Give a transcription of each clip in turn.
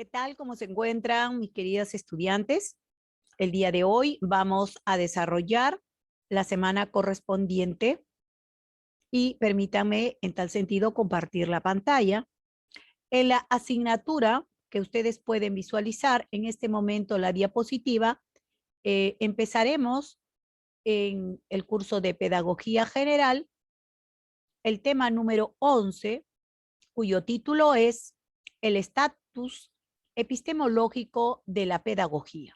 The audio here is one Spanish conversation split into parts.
¿Qué tal? ¿Cómo se encuentran mis queridas estudiantes? El día de hoy vamos a desarrollar la semana correspondiente y permítanme en tal sentido compartir la pantalla. En la asignatura que ustedes pueden visualizar en este momento la diapositiva, empezaremos en el curso de Pedagogía General, el tema número 11, cuyo título es El estatus epistemológico de la pedagogía,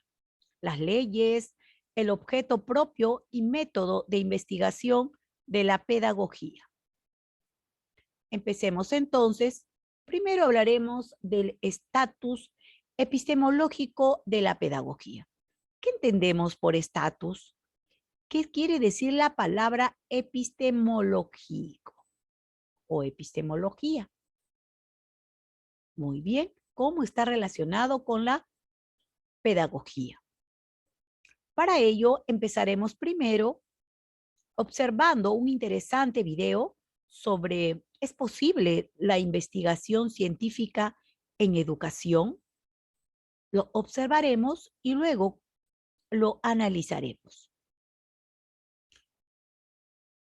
las leyes, el objeto propio y método de investigación de la pedagogía. Empecemos entonces. Primero hablaremos del estatus epistemológico de la pedagogía. ¿Qué entendemos por estatus? ¿Qué quiere decir la palabra epistemológico o epistemología? Muy bien, ¿cómo está relacionado con la pedagogía? Para ello, empezaremos primero observando un interesante video sobre ¿es posible la investigación científica en educación? Lo observaremos y luego lo analizaremos.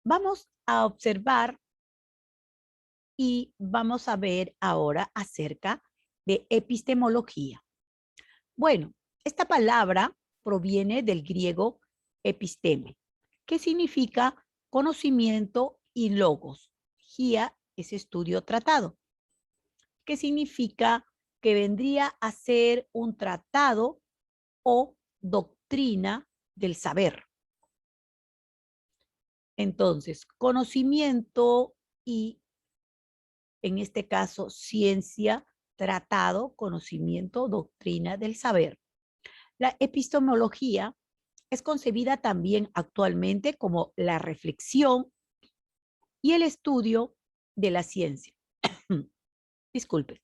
Vamos a observar y vamos a ver ahora acerca de epistemología. Bueno, esta palabra proviene del griego episteme, que significa conocimiento, y logos. Gia es estudio tratado, que significa que vendría a ser un tratado o doctrina del saber. Entonces, conocimiento y, en este caso, ciencia, tratado, conocimiento, doctrina del saber. La epistemología es concebida también actualmente como la reflexión y el estudio de la ciencia. Disculpe.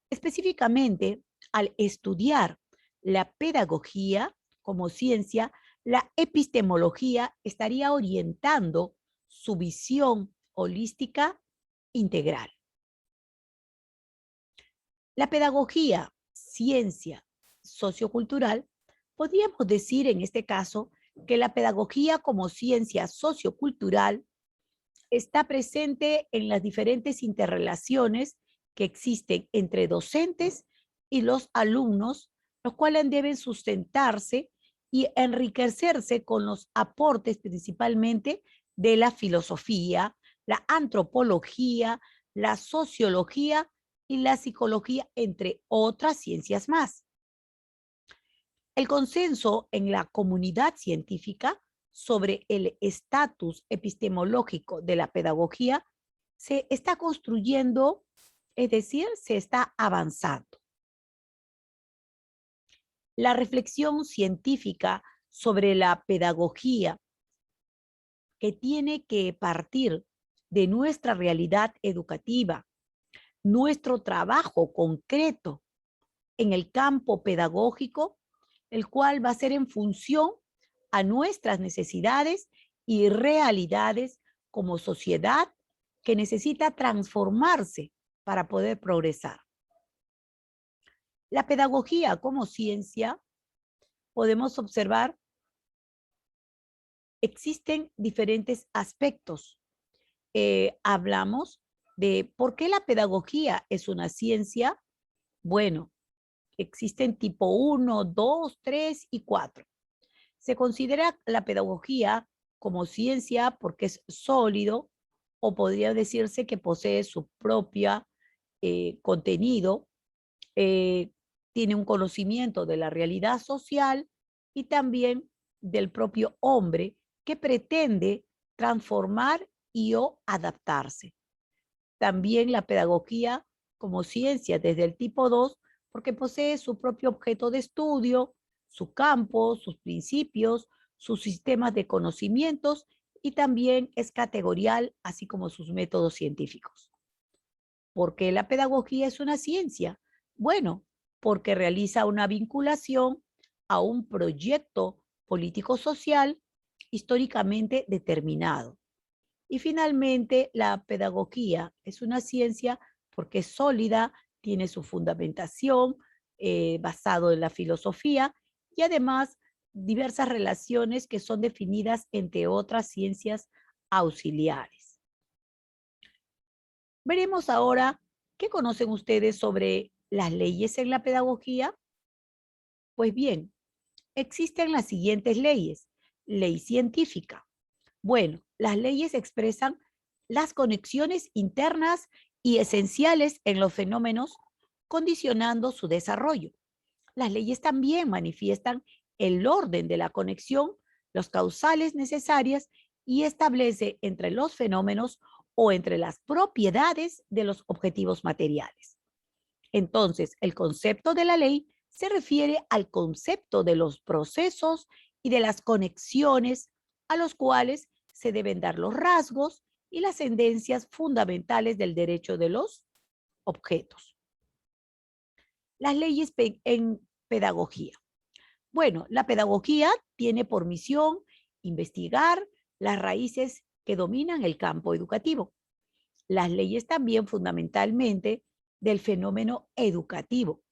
Específicamente, al estudiar la pedagogía como ciencia, la epistemología estaría orientando su visión holística integral. La pedagogía, ciencia sociocultural, podríamos decir en este caso que la pedagogía como ciencia sociocultural está presente en las diferentes interrelaciones que existen entre docentes y los alumnos, los cuales deben sustentarse y enriquecerse con los aportes principalmente de la filosofía, la antropología, la sociología y la psicología, entre otras ciencias más. El consenso en la comunidad científica sobre el estatus epistemológico de la pedagogía se está construyendo, es decir, se está avanzando. La reflexión científica sobre la pedagogía, que tiene que partir de nuestra realidad educativa, nuestro trabajo concreto en el campo pedagógico, el cual va a ser en función a nuestras necesidades y realidades como sociedad que necesita transformarse para poder progresar. La pedagogía como ciencia, podemos observar, existen diferentes aspectos. Hablamos de por qué la pedagogía es una ciencia. Bueno, existen tipo 1, 2, 3 y 4. Se considera la pedagogía como ciencia porque es sólido, o podría decirse que posee su propio contenido, tiene un conocimiento de la realidad social y también del propio hombre que pretende transformar y o adaptarse. También la pedagogía como ciencia desde el tipo 2, porque posee su propio objeto de estudio, su campo, sus principios, sus sistemas de conocimientos, y también es categorial, así como sus métodos científicos. ¿Por qué la pedagogía es una ciencia? Bueno, porque realiza una vinculación a un proyecto político-social históricamente determinado. Y finalmente, la pedagogía es una ciencia porque es sólida tiene su fundamentación basado en la filosofía y además diversas relaciones que son definidas entre otras ciencias auxiliares. Veremos ahora qué conocen ustedes sobre las leyes en la pedagogía. Pues bien, existen las siguientes leyes. Ley científica. Bueno, las leyes expresan las conexiones internas y esenciales en los fenómenos, condicionando su desarrollo. Las leyes también manifiestan el orden de la conexión, los causales necesarias y establece entre los fenómenos o entre las propiedades de los objetivos materiales. Entonces, el concepto de la ley se refiere al concepto de los procesos y de las conexiones a los cuales se deben dar los rasgos y las tendencias fundamentales del derecho de los objetos. Las leyes en pedagogía. Bueno, la pedagogía tiene por misión investigar las raíces que dominan el campo educativo. Las leyes también fundamentalmente del fenómeno educativo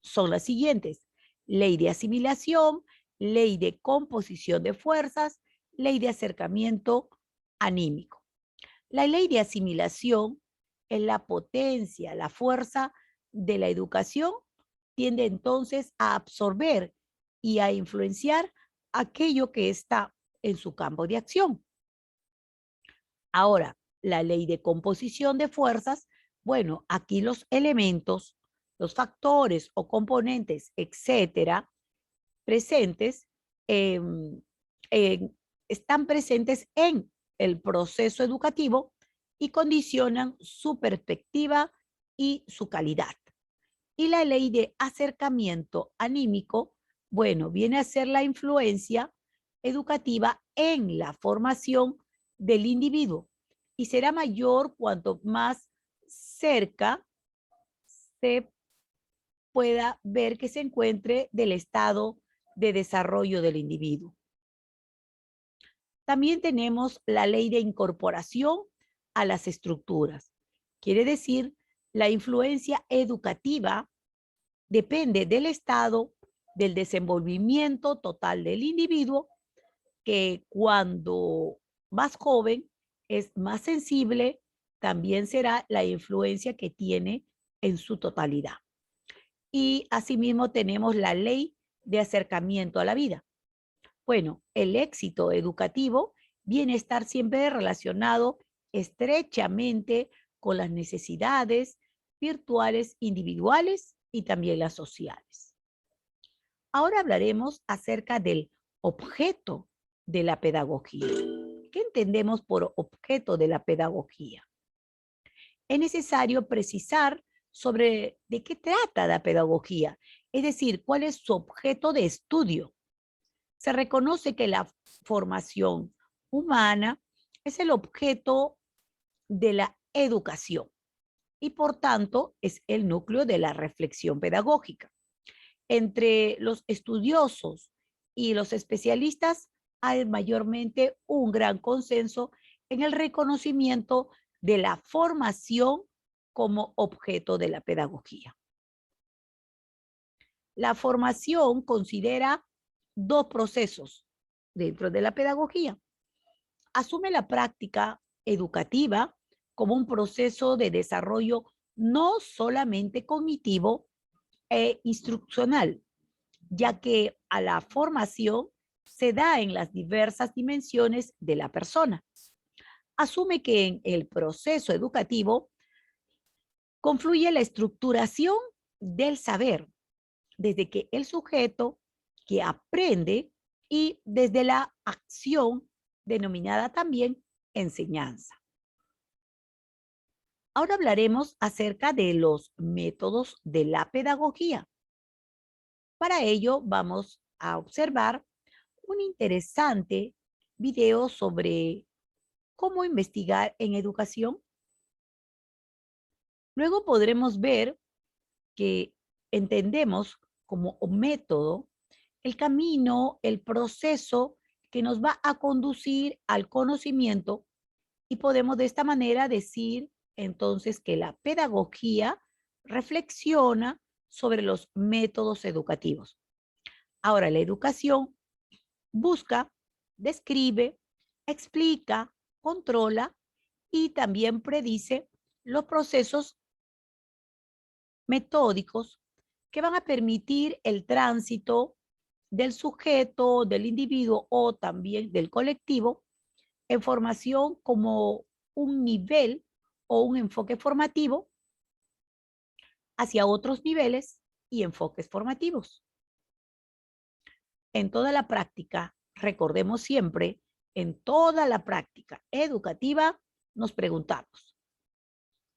son las siguientes: ley de asimilación, ley de composición de fuerzas, ley de acercamiento anímico. La ley de asimilación es la potencia, la fuerza de la educación, tiende entonces a absorber y a influenciar aquello que está en su campo de acción. Ahora, la ley de composición de fuerzas, bueno, aquí los elementos, los factores o componentes, etcétera, presentes, eh, están presentes en el proceso educativo y condicionan su perspectiva y su calidad. Y la ley de acercamiento anímico, bueno, viene a ser la influencia educativa en la formación del individuo y será mayor cuanto más cerca se pueda ver que se encuentre del estado de desarrollo del individuo. También tenemos la ley de incorporación a las estructuras. Quiere decir, la influencia educativa depende del estado del desenvolvimiento total del individuo, que cuando más joven es más sensible, también será la influencia que tiene en su totalidad. Y asimismo tenemos la ley de acercamiento a la vida. Bueno, el éxito educativo viene a estar siempre relacionado estrechamente con las necesidades virtuales individuales y también las sociales. Ahora hablaremos acerca del objeto de la pedagogía. ¿Qué entendemos por objeto de la pedagogía? Es necesario precisar sobre de qué trata la pedagogía, es decir, cuál es su objeto de estudio. Se reconoce que la formación humana es el objeto de la educación y por tanto es el núcleo de la reflexión pedagógica. Entre los estudiosos y los especialistas hay mayormente un gran consenso en el reconocimiento de la formación como objeto de la pedagogía. La formación considera dos procesos dentro de la pedagogía. Asume la práctica educativa como un proceso de desarrollo no solamente cognitivo e instruccional, ya que a la formación se da en las diversas dimensiones de la persona. Asume que en el proceso educativo confluye la estructuración del saber, desde que el sujeto que aprende y desde la acción denominada también enseñanza. Ahora hablaremos acerca de los métodos de la pedagogía. Para ello vamos a observar un interesante video sobre cómo investigar en educación. Luego podremos ver que entendemos como método el camino, el proceso que nos va a conducir al conocimiento y podemos de esta manera decir entonces que la pedagogía reflexiona sobre los métodos educativos. Ahora, la educación busca, describe, explica, controla y también predice los procesos metódicos que van a permitir el tránsito del sujeto, del individuo o también del colectivo en formación como un nivel o un enfoque formativo hacia otros niveles y enfoques formativos. En toda la práctica, recordemos siempre, en toda la práctica educativa nos preguntamos,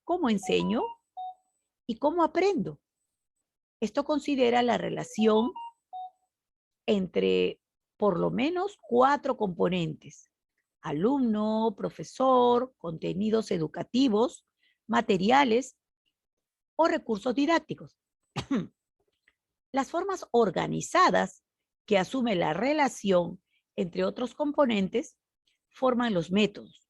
¿cómo enseño y cómo aprendo? Esto considera la relación entre por lo menos 4 componentes: alumno, profesor, contenidos educativos, materiales o recursos didácticos. Las formas organizadas que asume la relación entre otros componentes forman los métodos.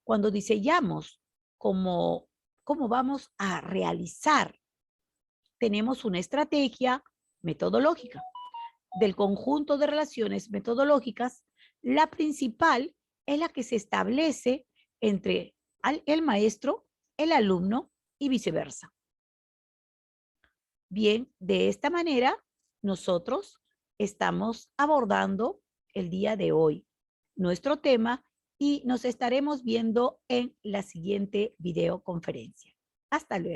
Cuando diseñamos cómo vamos a realizar, tenemos una estrategia metodológica. Del conjunto de relaciones metodológicas, la principal es la que se establece entre el maestro, el alumno y viceversa. Bien, de esta manera nosotros estamos abordando el día de hoy nuestro tema y nos estaremos viendo en la siguiente videoconferencia. Hasta luego.